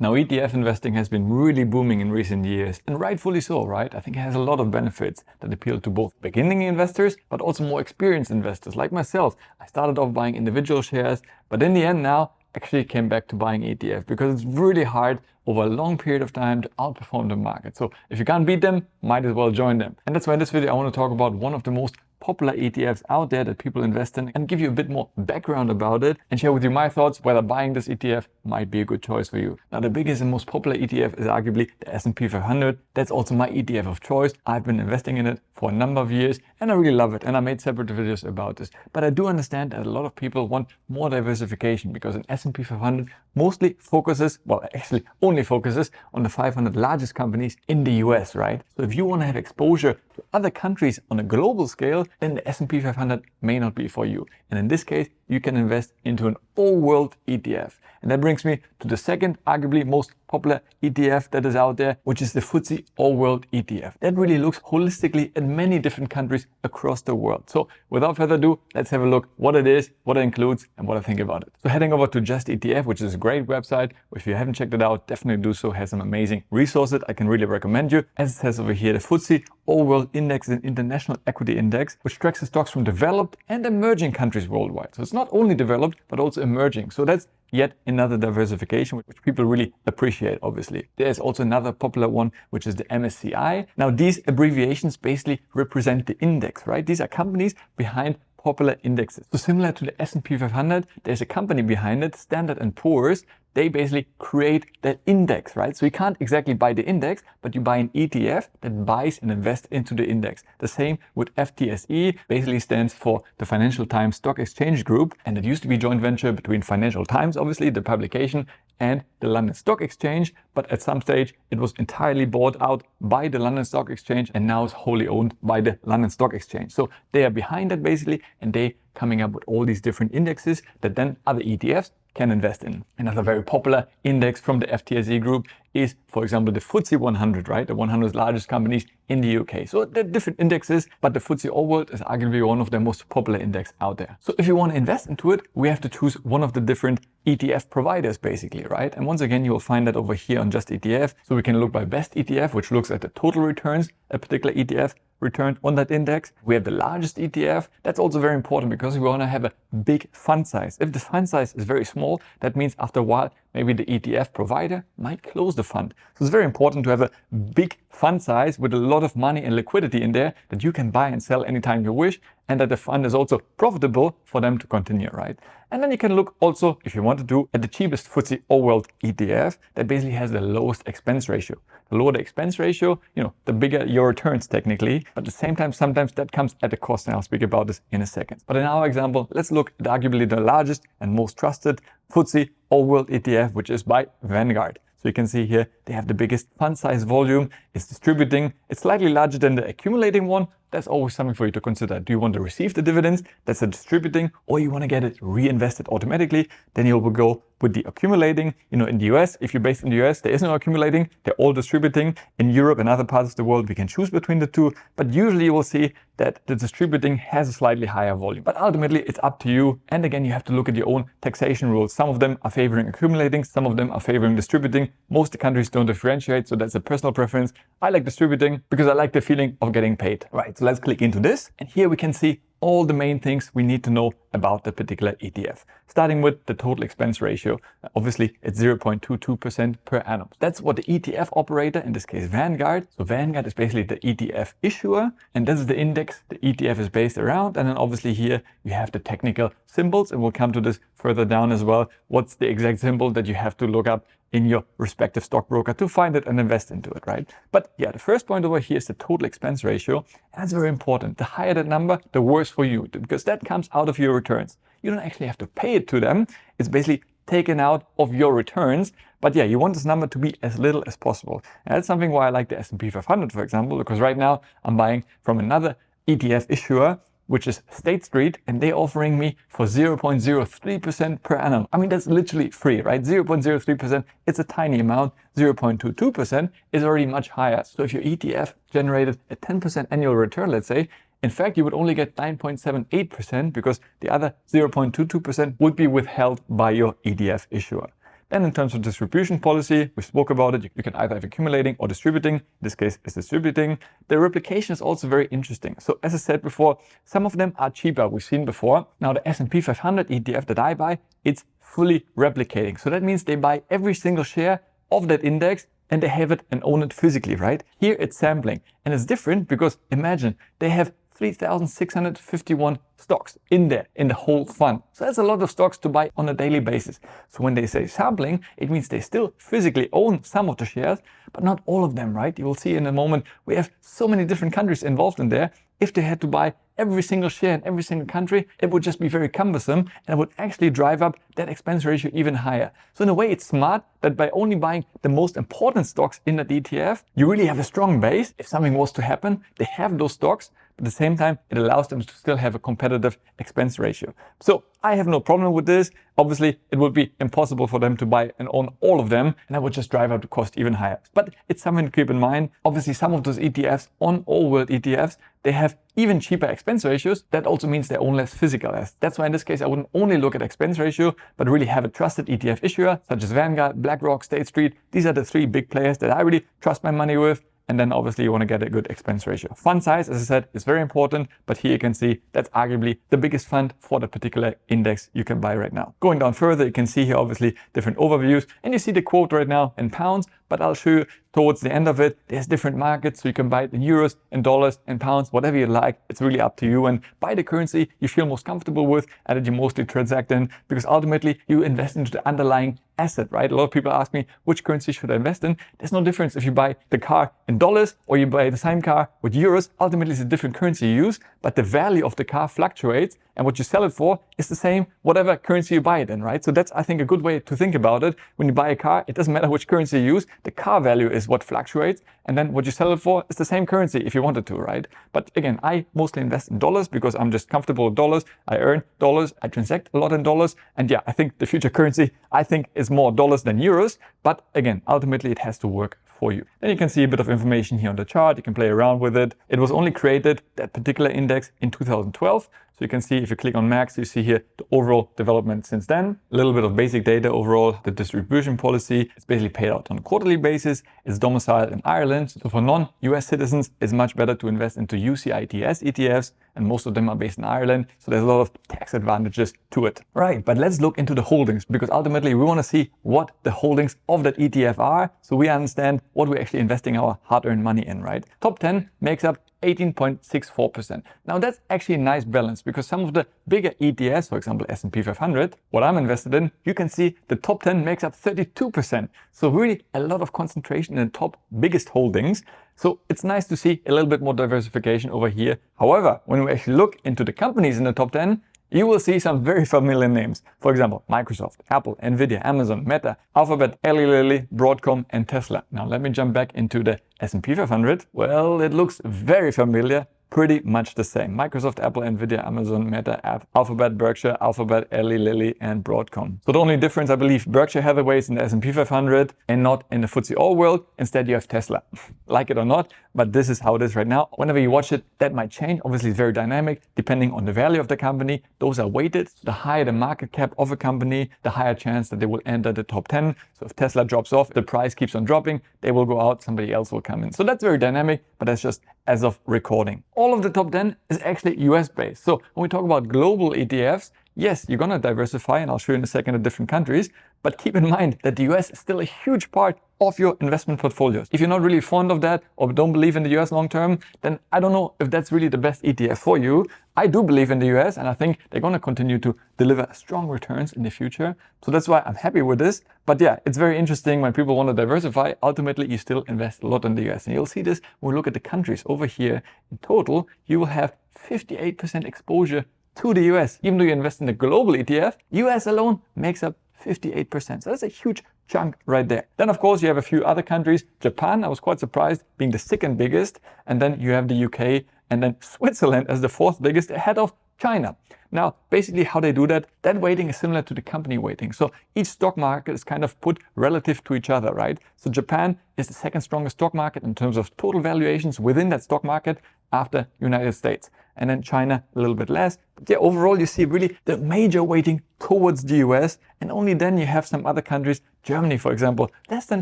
Now, ETF investing has been really booming in recent years, and rightfully so, right? I think it has a lot of benefits that appeal to both beginning investors, but also more experienced investors like myself. I started off buying individual shares, but in the end now, actually came back to buying ETF because it's really hard over a long period of time to outperform the market. So if you can't beat them, might as well join them. And that's why in this video I want to talk about one of the most popular ETFs out there that people invest in and give you a bit more background about it and share with you my thoughts whether buying this ETF might be a good choice for you. Now, the biggest and most popular ETF is arguably the S&P 500. That's also my ETF of choice. I've been investing in it for a number of years and I really love it, and I made separate videos about this. But I do understand that a lot of people want more diversification because an S&P 500 mostly focuses, well, actually only focuses on the 500 largest companies in the US, right? So if you want to have exposure to other countries on a global scale, then the S&P 500 may not be for you. And in this case, you can invest into an all-world ETF. And that brings me to the second, arguably most popular ETF that is out there, which is the FTSE All-World ETF. That really looks holistically at many different countries across the world. So without further ado, let's have a look what it is, what it includes, and what I think about it. So heading over to Just ETF, which is a great website. If you haven't checked it out, definitely do so. It has some amazing resources I can really recommend you. As it says over here, the FTSE All-World Index is an international equity index, which tracks the stocks from developed and emerging countries worldwide. So it's not only developed, but also emerging. So that's yet another diversification, which people really appreciate, obviously. There's also another popular one, which is the MSCI. Now, these abbreviations basically represent the index, right? These are companies behind popular indexes. So similar to the S&P 500, there's a company behind it, Standard & Poor's. They basically create that index, right? So you can't exactly buy the index, but you buy an ETF that buys and invests into the index. The same with FTSE, basically stands for the Financial Times Stock Exchange Group. And it used to be a joint venture between Financial Times, obviously, the publication, and the London Stock Exchange. But at some stage, it was entirely bought out by the London Stock Exchange and now is wholly owned by the London Stock Exchange. So they are behind that basically, and they coming up with all these different indexes that then other ETFs can invest in. Another very popular index from the FTSE group is, for example, the FTSE 100, right? The 100 largest companies in the UK. So they're different indexes, but the FTSE All World is arguably one of the most popular index out there. So if you want to invest into it, we have to choose one of the different ETF providers basically, right? And once again, you will find that over here on Just ETF. So we can look by Best ETF, which looks at the total returns a particular ETF returned on that index. We have the largest ETF. That's also very important because we want to have a big fund size. If the fund size is very small, that means after a while, maybe the ETF provider might close the fund. So it's very important to have a big fund size with a lot of money and liquidity in there that you can buy and sell anytime you wish, and that the fund is also profitable for them to continue, right? And then you can look also, if you want to do, at the cheapest FTSE All-World ETF that basically has the lowest expense ratio. The lower the expense ratio, the bigger your returns technically, but at the same time, sometimes that comes at a cost, and I'll speak about this in a second. But in our example, let's look at arguably the largest and most trusted FTSE All-World ETF, which is by Vanguard. So you can see here, they have the biggest fund size volume. It's distributing. It's slightly larger than the accumulating one. That's always something for you to consider. Do you want to receive the dividends? That's the distributing, or you want to get it reinvested automatically? Then you will go with the accumulating. In the US, if you're based in the US, there is no accumulating. They're all distributing. In Europe and other parts of the world, we can choose between the two. But usually you will see that the distributing has a slightly higher volume. But ultimately, it's up to you. And again, you have to look at your own taxation rules. Some of them are favoring accumulating. Some of them are favoring distributing. Most of the countries don't differentiate. So that's a personal preference. I like distributing because I like the feeling of getting paid. Right, so let's click into this. And here we can see all the main things we need to know about the particular ETF. Starting with the total expense ratio. Obviously, it's 0.22% per annum. That's what the ETF operator, in this case Vanguard. So Vanguard is basically the ETF issuer, and this is the index the ETF is based around. And then obviously here you have the technical symbols, and we'll come to this further down as well. What's the exact symbol that you have to look up in your respective stockbroker to find it and invest into it, right? But yeah, the first point over here is the total expense ratio. That's very important. The higher that number, the worse for you, because that comes out of your returns. You don't actually have to pay it to them. It's basically taken out of your returns. But yeah, you want this number to be as little as possible. And that's something why I like the S&P 500, for example, because right now I'm buying from another ETF issuer, which is State Street, and they're offering me for 0.03% per annum. I mean, that's literally free, right? 0.03%, it's a tiny amount. 0.22% is already much higher. So if your ETF generated a 10% annual return, let's say, in fact, you would only get 9.78% because the other 0.22% would be withheld by your ETF issuer. Then in terms of distribution policy, we spoke about it. You can either have accumulating or distributing. In this case, it's distributing. The replication is also very interesting. So as I said before, some of them are cheaper. We've seen before. Now the S&P 500 ETF that I buy, it's fully replicating. So that means they buy every single share of that index and they have it and own it physically, right? Here it's sampling. And it's different because imagine they have 3,651 stocks in there, in the whole fund. So that's a lot of stocks to buy on a daily basis. So when they say sampling, it means they still physically own some of the shares, but not all of them, right? You will see in a moment, we have so many different countries involved in there. If they had to buy every single share in every single country, it would just be very cumbersome and it would actually drive up that expense ratio even higher. So in a way, it's smart that by only buying the most important stocks in that ETF, you really have a strong base. If something was to happen, they have those stocks, but at the same time, it allows them to still have a competitive expense ratio. So I have no problem with this. Obviously, it would be impossible for them to buy and own all of them, and that would just drive up the cost even higher. But it's something to keep in mind. Obviously, some of those ETFs, on all world ETFs, they have even cheaper expense ratios. That also means they own less physical assets. That's why in this case, I wouldn't only look at expense ratio, but really have a trusted ETF issuer, such as Vanguard, BlackRock, State Street. These are the three big players that I really trust my money with. And then obviously you want to get a good expense ratio. Fund size, as I said, is very important, but here you can see that's arguably the biggest fund for the particular index you can buy right now. Going down further, you can see here obviously different overviews, and you see the quote right now in pounds, but I'll show you towards the end of it, there's different markets, so you can buy it in euros, in dollars, in pounds, whatever you like. It's really up to you, and buy the currency you feel most comfortable with and that you mostly transact in, because ultimately you invest into the underlying asset, right? A lot of people ask me, which currency should I invest in? There's no difference if you buy the car in dollars or you buy the same car with euros. Ultimately, it's a different currency you use, but the value of the car fluctuates, and what you sell it for is the same, whatever currency you buy it in, right? So that's, I think, a good way to think about it. When you buy a car, it doesn't matter which currency you use. The car value is what fluctuates, and then what you sell it for is the same currency if you wanted to, right? But again, I mostly invest in dollars because I'm just comfortable with dollars. I earn dollars. I transact a lot in dollars. And yeah, I think the future currency, I think, is more dollars than euros. But again, ultimately, it has to work for you. Then you can see a bit of information here on the chart. You can play around with it. It was only created, that particular index, in 2012. So you can see if you click on max, you see here the overall development since then. A little bit of basic data overall. The distribution policy is basically paid out on a quarterly basis. It's domiciled in Ireland. So for non-US citizens, it's much better to invest into UCITS ETFs, and most of them are based in Ireland. So there's a lot of tax advantages to it. Right, but let's look into the holdings, because ultimately we want to see what the holdings of that ETF are, so we understand what we're actually investing our hard-earned money in, right? Top 10 makes up 18.64%. Now that's actually a nice balance, because some of the bigger ETFs, for example S&P 500, what I'm invested in, you can see the top 10 makes up 32%. So really a lot of concentration in the top biggest holdings. So it's nice to see a little bit more diversification over here. However, when we actually look into the companies in the top 10, you will see some very familiar names. For example, Microsoft, Apple, Nvidia, Amazon, Meta, Alphabet, Eli Lilly, Broadcom, and Tesla. Now let me jump back into the S&P 500. Well, it looks very familiar. Pretty much the same. Microsoft, Apple, Nvidia, Amazon, Meta, Alphabet, Berkshire, Alphabet, Eli Lilly, and Broadcom. So the only difference, I believe, Berkshire Hathaway is in the S&P 500 and not in the FTSE All World. Instead, you have Tesla. Like it or not, but this is how it is right now. Whenever you watch it, that might change. Obviously, it's very dynamic depending on the value of the company. Those are weighted. The higher the market cap of a company, the higher chance that they will enter the top 10. So if Tesla drops off, the price keeps on dropping, they will go out, somebody else will come in. So that's very dynamic, but that's just as of recording. All of the top 10 is actually US based. So when we talk about global ETFs, yes, you're going to diversify, and I'll show you in a second the different countries, but keep in mind that the US is still a huge part of your investment portfolios. If you're not really fond of that or don't believe in the US long term, then I don't know if that's really the best ETF for you. I do believe in the US, and I think they're going to continue to deliver strong returns in the future. So that's why I'm happy with this. But yeah, it's very interesting when people want to diversify. Ultimately, you still invest a lot in the US. And you'll see this when we look at the countries over here. In total, you will have 58% exposure to the US. Even though you invest in the global ETF, US alone makes up 58%. So that's a huge chunk right there. Then of course you have a few other countries. Japan, I was quite surprised, being the second biggest. And then you have the UK, and then Switzerland as the fourth biggest, ahead of China. Now, basically how they do that weighting is similar to the company weighting. So each stock market is kind of put relative to each other, right? So Japan is the second strongest stock market in terms of total valuations within that stock market after United States. And then China a little bit less. But yeah, overall you see really the major weighting towards the US, and only then you have some other countries, Germany for example, less than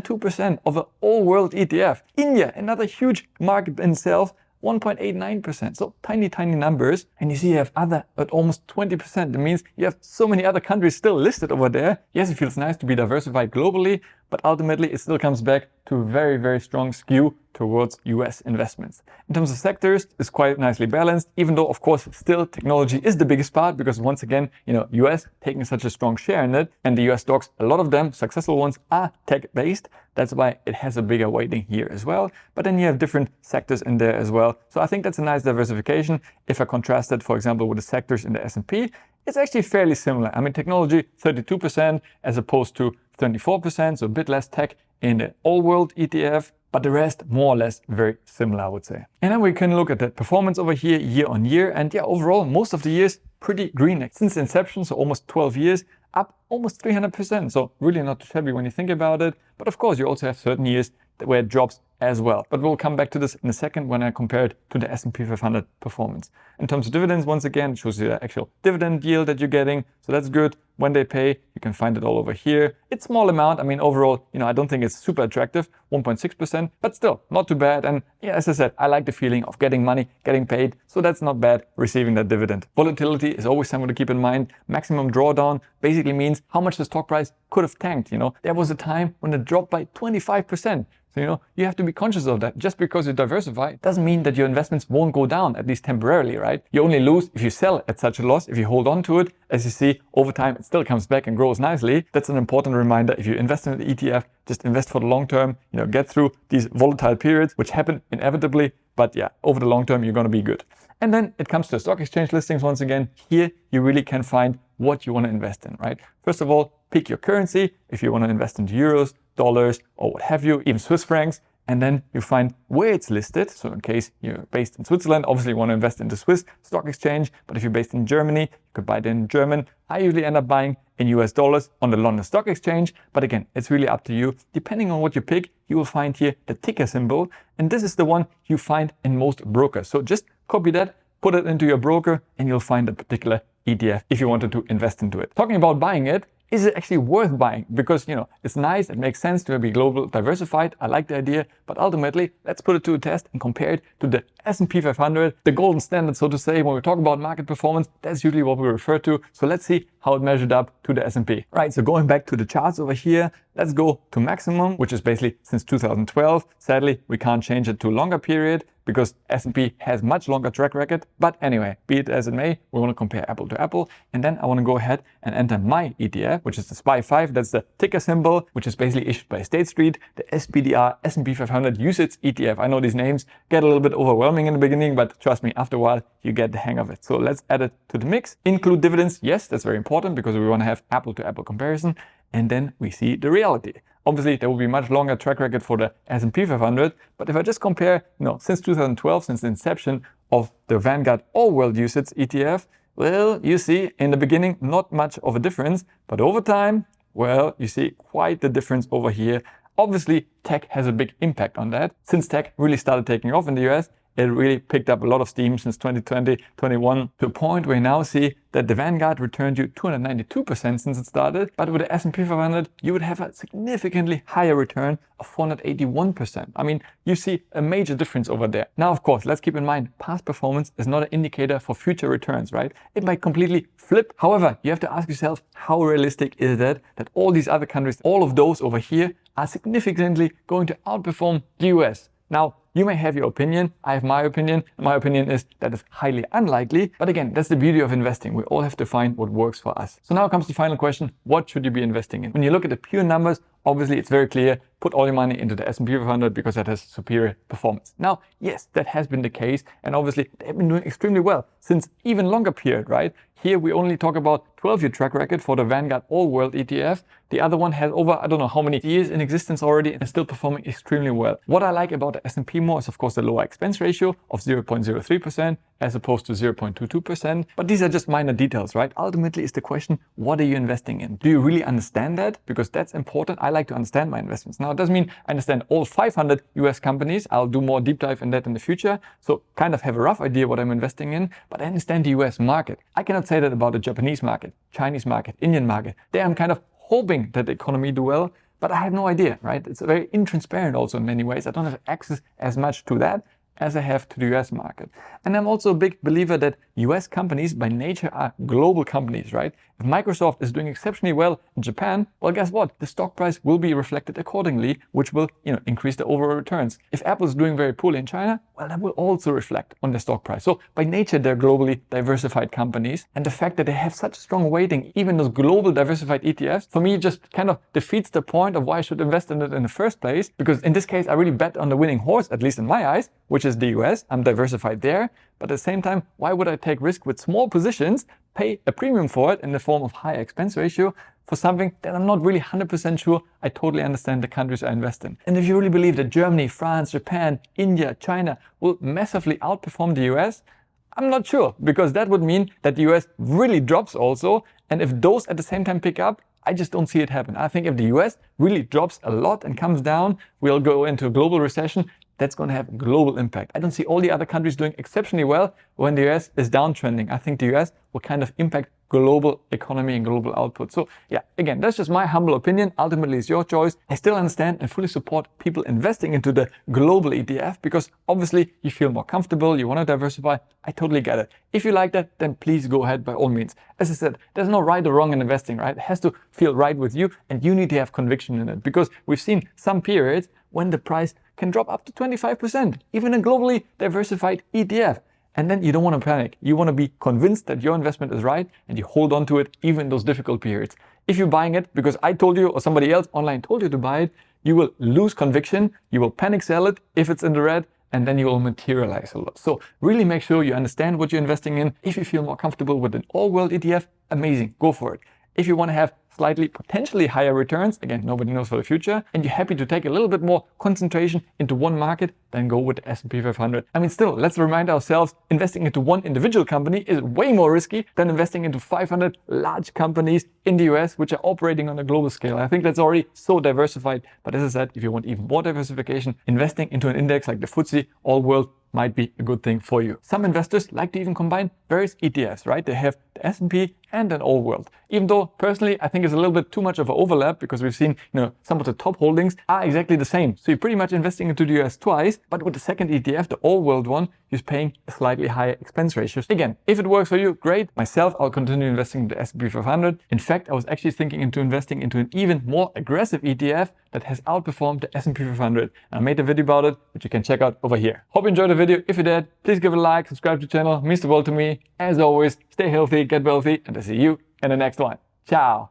2% of an all-world ETF. India, another huge market in itself, 1.89%. So tiny numbers. And you see you have other at almost 20%. That means you have so many other countries still listed over there. Yes, it feels nice to be diversified globally, but ultimately it still comes back to a very strong skew towards US investments. In terms of sectors, it's quite nicely balanced, even though of course still technology is the biggest part, because once again, US taking such a strong share in it, and the US stocks, a lot of them, successful ones, are tech-based. That's why it has a bigger weighting here as well. But then you have different sectors in there as well. So I think that's a nice diversification. If I contrast it, for example, with the sectors in the S&P, it's actually fairly similar. I mean, technology 32% as opposed to 24%, so a bit less tech in the all-world ETF, but the rest more or less very similar, I would say. And then we can look at the performance over here year on year, and yeah, overall most of the years pretty green. Since inception, so almost 12 years, up almost 300%. So really not too shabby when you think about it. But of course, you also have certain years where it drops as well. But we'll come back to this in a second when I compare it to the S&P 500 performance. In terms of dividends, once again, it shows you the actual dividend yield that you're getting. So that's good. When they pay, you can find it all over here. It's small amount. I mean, overall, I don't think it's super attractive, 1.6%, but still not too bad. And yeah, as I said, I like the feeling of getting money, getting paid. So that's not bad, receiving that dividend. Volatility is always something to keep in mind. Maximum drawdown basically means how much the stock price could have tanked. There was a time when it dropped by 25%. So, you have to be conscious of that. Just because you diversify doesn't mean that your investments won't go down, at least temporarily, right? You only lose if you sell at such a loss. If you hold on to it, as you see, over time, it still comes back and grows nicely. That's an important reminder. If you invest in the ETF, just invest for the long term, get through these volatile periods, which happen inevitably. But yeah, over the long term, you're going to be good. And then it comes to stock exchange listings once again. Here, you really can find what you want to invest in, right? First of all, pick your currency. If you want to invest into euros, dollars, or what have you, even Swiss francs, and then you find where it's listed. So in case you're based in Switzerland, obviously you want to invest in the Swiss stock exchange, but if you're based in Germany, you could buy it in German. I usually end up buying in US dollars on the London Stock Exchange, but again, it's really up to you. Depending on what you pick, you will find here the ticker symbol, and this is the one you find in most brokers. So just copy that, put it into your broker, and you'll find a particular ETF if you wanted to invest into it. Talking about buying it, is it actually worth buying? Because, it's nice, it makes sense to be global diversified. I like the idea, but ultimately, let's put it to a test and compare it to the S&P 500, the golden standard, so to say. When we talk about market performance, that's usually what we refer to. So let's see how it measured up to the S&P. Right, so going back to the charts over here, let's go to maximum, which is basically since 2012. Sadly, we can't change it to a longer period because S&P has much longer track record. But anyway, be it as it may, we want to compare apple to apple. And then I want to go ahead and enter my ETF, which is the SPY 5. That's the ticker symbol, which is basically issued by State Street, the SPDR S&P 500 UCITS ETF. I know these names get a little bit overwhelming in the beginning, but trust me, after a while, you get the hang of it. So let's add it to the mix. Include dividends. Yes, that's very important because we want to have apple to apple comparison. And then we see the reality. Obviously, there will be much longer track record for the S&P 500. But if I just compare, since 2012, since the inception of the Vanguard All World UCITS ETF, well, you see in the beginning, not much of a difference. But over time, well, you see quite the difference over here. Obviously, tech has a big impact on that. Since tech really started taking off in the US, it really picked up a lot of steam since 2020, 21, to a point where you now see that the Vanguard returned you 292% since it started. But with the S&P 500, you would have a significantly higher return of 481%. I mean, you see a major difference over there. Now, of course, let's keep in mind, past performance is not an indicator for future returns, right? It might completely flip. However, you have to ask yourself, how realistic is that all these other countries, all of those over here, are significantly going to outperform the US? Now, you may have your opinion, I have my opinion. My opinion is that it's highly unlikely. But again, that's the beauty of investing. We all have to find what works for us. So now comes the final question, what should you be investing in? When you look at the pure numbers, obviously it's very clear, put all your money into the S&P 500 because that has superior performance. Now, yes, that has been the case. And obviously they've been doing extremely well since even longer period, right? Here we only talk about 12-year track record for the Vanguard All World ETF. The other one has over, I don't know how many years in existence already and still performing extremely well. What I like about the S&P more is of course the lower expense ratio of 0.03%. as opposed to 0.22%. But these are just minor details, right? Ultimately is the question, what are you investing in? Do you really understand that? Because that's important. I like to understand my investments. Now, it doesn't mean I understand all 500 US companies. I'll do more deep dive in that in the future. So kind of have a rough idea what I'm investing in, but I understand the US market. I cannot say that about the Japanese market, Chinese market, Indian market. There I'm kind of hoping that the economy do well, but I have no idea, right? It's very intransparent also in many ways. I don't have access as much to that as I have to the US market. And I'm also a big believer that US companies by nature are global companies, right? If Microsoft is doing exceptionally well in Japan, well, guess what? The stock price will be reflected accordingly, which will, increase the overall returns. If Apple is doing very poorly in China, well, that will also reflect on the stock price. So by nature, they're globally diversified companies. And the fact that they have such strong weighting, even those global diversified ETFs, for me, just kind of defeats the point of why I should invest in it in the first place. Because in this case, I really bet on the winning horse, at least in my eyes, which is the US. I'm diversified there. But at the same time, why would I take risk with small positions, pay a premium for it in the form of high expense ratio for something that I'm not really 100% sure I totally understand the countries I invest in? And if you really believe that Germany, France, Japan, India, China will massively outperform the US, I'm not sure, because that would mean that the US really drops also. And if those at the same time pick up, I just don't see it happen. I think if the US really drops a lot and comes down, we'll go into a global recession. That's going to have a global impact. I don't see all the other countries doing exceptionally well when the US is downtrending. I think the US will kind of impact global economy and global output. So yeah, again, that's just my humble opinion. Ultimately, it's your choice. I still understand and fully support people investing into the global ETF because obviously you feel more comfortable, you want to diversify. I totally get it. If you like that, then please go ahead by all means. As I said, there's no right or wrong in investing, right? It has to feel right with you and you need to have conviction in it because we've seen some periods when the price can drop up to 25%, even a globally diversified ETF. And then you don't want to panic. You want to be convinced that your investment is right and you hold on to it even in those difficult periods. If you're buying it because I told you or somebody else online told you to buy it, you will lose conviction, you will panic sell it if it's in the red, and then you will materialize a lot. So really make sure you understand what you're investing in. If you feel more comfortable with an all-world ETF, amazing, go for it. If you want to have slightly potentially higher returns, again, nobody knows for the future, and you're happy to take a little bit more concentration into one market, then go with the S&P 500. I mean, still, let's remind ourselves, investing into one individual company is way more risky than investing into 500 large companies in the US, which are operating on a global scale. I think that's already so diversified. But as I said, if you want even more diversification, investing into an index like the FTSE All World might be a good thing for you. Some investors like to even combine various ETFs, right? They have the S&P and an all world. Even though personally, I think it's a little bit too much of an overlap because we've seen, some of the top holdings are exactly the same. So you're pretty much investing into the US twice, but with the second ETF, the all world one, you're paying a slightly higher expense ratio. Again, if it works for you, great. Myself, I'll continue investing in the S&P 500. In fact, I was actually thinking into investing into an even more aggressive ETF that has outperformed the S&P 500. And I made a video about it, which you can check out over here. Hope you enjoyed the video. If you did, please give it a like, subscribe to the channel. It means the world to me. As always, stay healthy, get wealthy, and I'll see you in the next one. Ciao.